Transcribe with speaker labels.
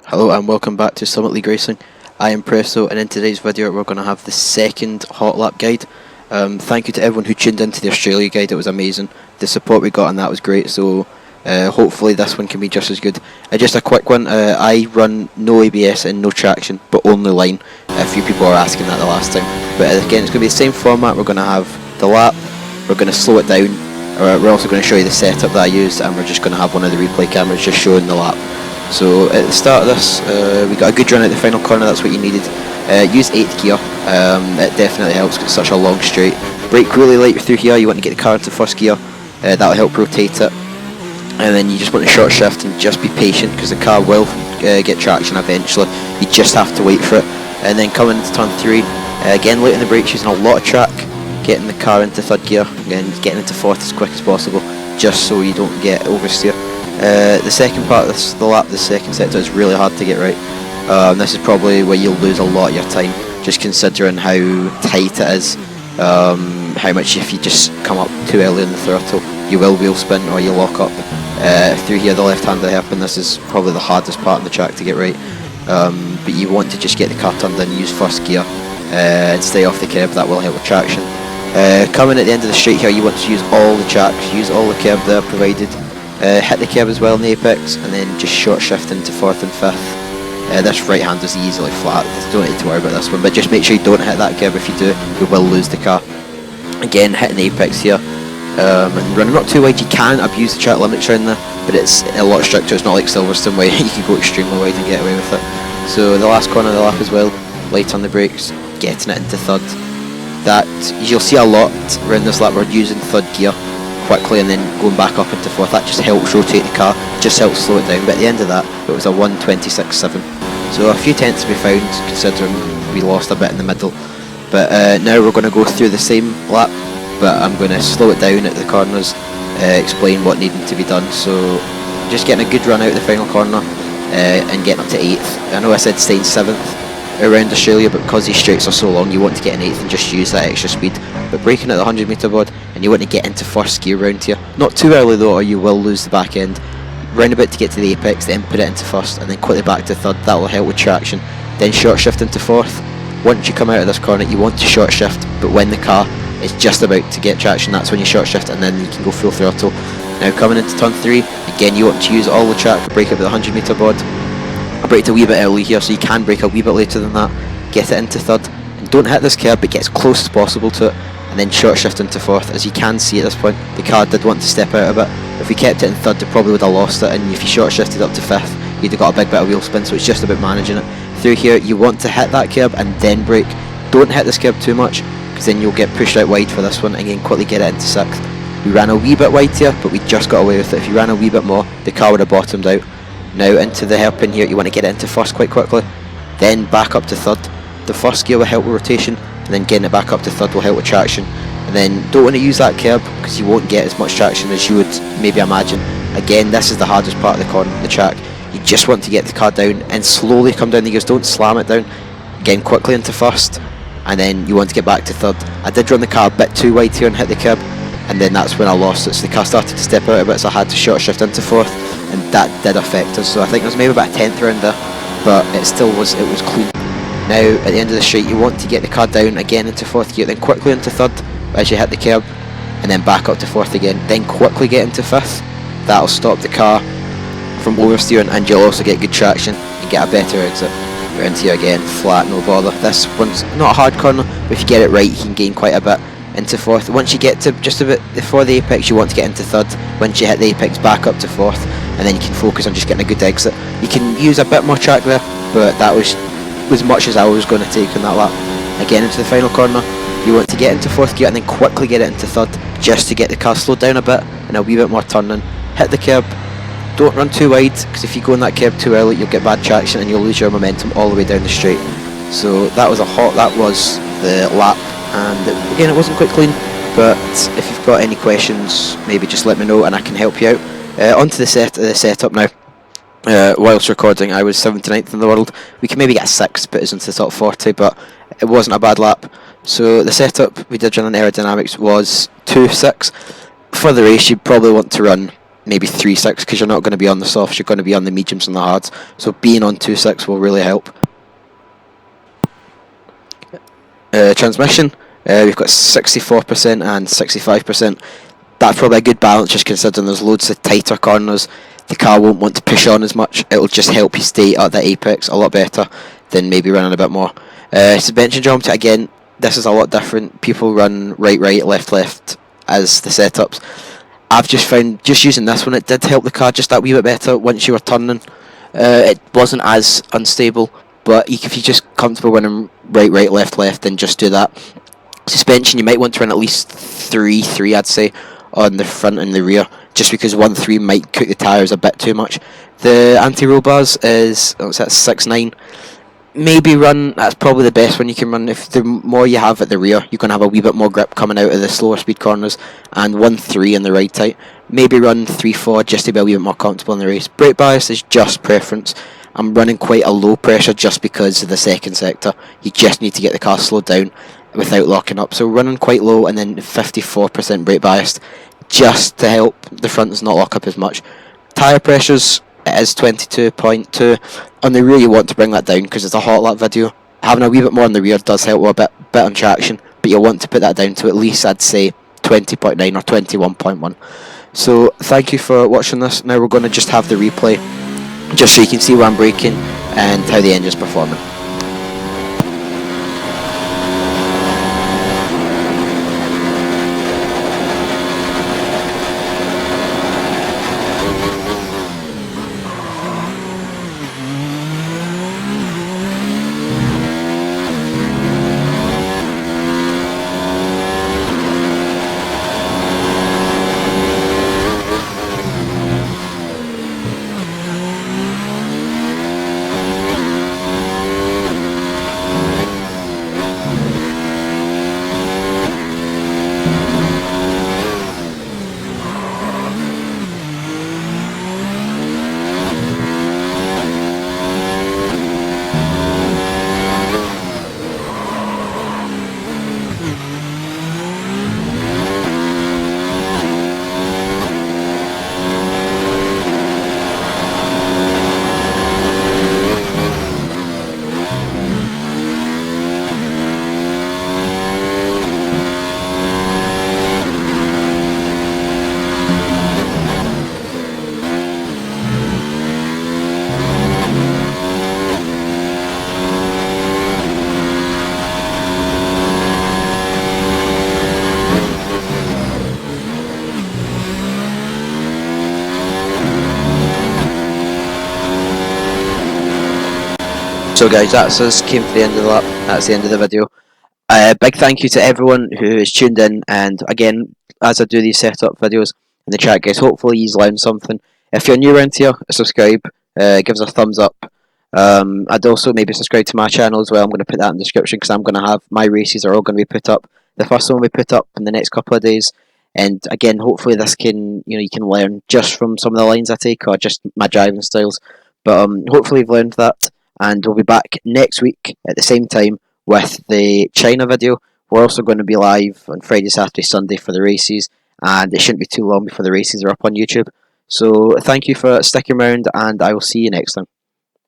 Speaker 1: Hello and welcome back to Summit League Racing. I am Presto, and in today's video we're going to have the second hot lap guide. Thank you to everyone who tuned into the Australia guide, it was amazing. The support we got on that was great, so hopefully this one can be just as good. Just a quick one, I run no ABS and no traction, but only line. A few people are asking that the last time. But again, it's going to be the same format. We're going to have the lap, we're going to slow it down, we're also going to show you the setup that I used, and we're just going to have one of the replay cameras just showing the lap. So at the start of this, we got a good run at the final corner, that's what you needed. Use 8th gear, it definitely helps because it's such a long straight. Brake really light through here, you want to get the car into first gear, that'll help rotate it. And then you just want to short shift and just be patient because the car will get traction eventually, you just have to wait for it. And then coming into turn 3, again late in the brakes, using a lot of track, getting the car into 3rd gear, and getting into 4th as quick as possible, just so you don't get oversteer. The second part of the lap, the second sector, is really hard to get right. This is probably where you'll lose a lot of your time, just considering how tight it is, how much if you just come up too early in the throttle, you will wheel spin or you lock up. Through here, the left-handed hairpin, this is probably the hardest part on the track to get right. But you want to just get the car turned in, use first gear, and stay off the curb, that will help with traction. Coming at the end of the straight here, you want to use all the tracks, use all the curb there provided. Hit the curb as well in the apex, and then just short shift into 4th and 5th. This right hand is easily flat, don't need to worry about this one, but just make sure you don't hit that curb. If you do, you will lose the car. Again, hitting the apex here, and running not too wide. You can abuse the track limits around there, but it's a lot stricter. It's not like Silverstone where you can go extremely wide and get away with it. So the last corner of the lap as well, light on the brakes, getting it into 3rd. That you'll see a lot around this lap, we're using 3rd gear quickly and then going back up into 4th. That just helps rotate the car, just helps slow it down. But at the end of that, it was a 1:26.7. So a few tenths to be found, considering we lost a bit in the middle. But now we're going to go through the same lap, but I'm going to slow it down at the corners, explain what needed to be done. So just getting a good run out of the final corner, and getting up to 8th. I know I said staying 7th around Australia, but because these straights are so long, you want to get an 8th and just use that extra speed. But braking at the 100 metre board, and you want to get into first gear round here. Not too early though, or you will lose the back end. Round about to get to the apex, then put it into 1st, and then quickly back to 3rd. That will help with traction. Then short shift into 4th. Once you come out of this corner, you want to short shift, but when the car is just about to get traction, that's when you short shift, and then you can go full throttle. Now coming into turn 3, again you want to use all the track, brake up at the 100 metre board. I braked a wee bit early here, so you can brake a wee bit later than that. Get it into 3rd, and don't hit this curb, but get as close as possible to it, and then short shift into 4th. As you can see at this point, the car did want to step out a bit. If we kept it in 3rd, it probably would have lost it, and if you short shifted up to 5th, you'd have got a big bit of wheel spin, so it's just about managing it. Through here, you want to hit that curb and then brake. Don't hit this curb too much, because then you'll get pushed out wide for this one, and then quickly get it into 6th. We ran a wee bit wide here, but we just got away with it. If you ran a wee bit more, the car would have bottomed out. Now into the hairpin here, you want to get it into 1st quite quickly, then back up to 3rd. The 1st gear will help with rotation, and then getting it back up to 3rd will help with traction. And then don't want to use that curb because you won't get as much traction as you would maybe imagine. Again, this is the hardest part of the corner, the track. You just want to get the car down and slowly come down the gears, don't slam it down. Again, quickly into 1st, and then you want to get back to 3rd. I did run the car a bit too wide here and hit the curb, and then that's when I lost it. So the car started to step out a bit, so I had to short shift into 4th, and that did affect us. So I think it was maybe about a 10th round there, but it still was, it was clean. Now at the end of the straight, you want to get the car down again into 4th gear, then quickly into 3rd as you hit the curb, and then back up to 4th again, then quickly get into 5th. That'll stop the car from oversteering, and you'll also get good traction and get a better exit. Round here again, flat, no bother. This one's not a hard corner, but if you get it right, you can gain quite a bit into 4th. Once you get to just a bit before the apex, you want to get into 3rd. Once you hit the apex, back up to 4th, and then you can focus on just getting a good exit. You can use a bit more track there, but that was as much as I was going to take on that lap. Again into the final corner, you want to get into 4th gear and then quickly get it into 3rd, just to get the car slowed down a bit and a wee bit more turning. Hit the curb, don't run too wide, because if you go in that curb too early, you'll get bad traction and you'll lose your momentum all the way down the straight. So that was the lap, and again it wasn't quite clean, but if you've got any questions, maybe just let me know and I can help you out. Onto the setup now. Whilst recording, I was 79th in the world. We can maybe get a 6th, put us into the top 40, but it wasn't a bad lap. So the setup we did run on aerodynamics was 2.6. For the race, you'd probably want to run maybe 3.6, because you're not going to be on the softs, you're going to be on the mediums and the hards. So being on 2.6 will really help. Transmission, we've got 64% and 65%. That's probably a good balance, just considering there's loads of tighter corners. The car won't want to push on as much. It'll just help you stay at the apex a lot better than maybe running a bit more. Suspension geometry, again, this is a lot different. People run right, left as the setups. I've just found, just using this one, it did help the car just that wee bit better once you were turning. It wasn't as unstable, but if you're just comfortable running right, left, then just do that. Suspension, you might want to run at least 3 I'd say, on the front and the rear, just because 1.3 might cook the tyres a bit too much. The anti-roll bars is, what's that, 6.9. Maybe run, that's probably the best one you can run. If the more you have at the rear, you're going to have a wee bit more grip coming out of the slower speed corners, and 1.3 in the ride tight. Maybe run 3.4 just to be a wee bit more comfortable in the race. Brake bias is just preference. I'm running quite a low pressure just because of the second sector. You just need to get the car slowed down without locking up. So running quite low, and then 54% brake biased, just to help the fronts not lock up as much. Tyre pressures, it is 22.2. On the rear you want to bring that down because it's a hot lap video. Having a wee bit more on the rear does help a bit on traction, but you'll want to put that down to at least, I'd say, 20.9 or 21.1. So thank you for watching this. Now we're going to just have the replay, just so you can see where I'm braking and how the engine's performing. So guys, that's us, came to the end of the lap, that's the end of the video. Big thank you to everyone who has tuned in, and again, as I do these setup videos in the chat guys, hopefully you've learned something. If you're new around here, subscribe, give us a thumbs up. I'd also maybe subscribe to my channel as well. I'm going to put that in the description because I'm going to have, my races are all going to be put up. The first one will be put up in the next couple of days. And again, hopefully this can, you can learn just from some of the lines I take or just my driving styles. But hopefully you've learned that. And we'll be back next week at the same time with the China video. We're also going to be live on Friday, Saturday, Sunday for the races, and it shouldn't be too long before the races are up on YouTube. So thank you for sticking around, and I will see you next time.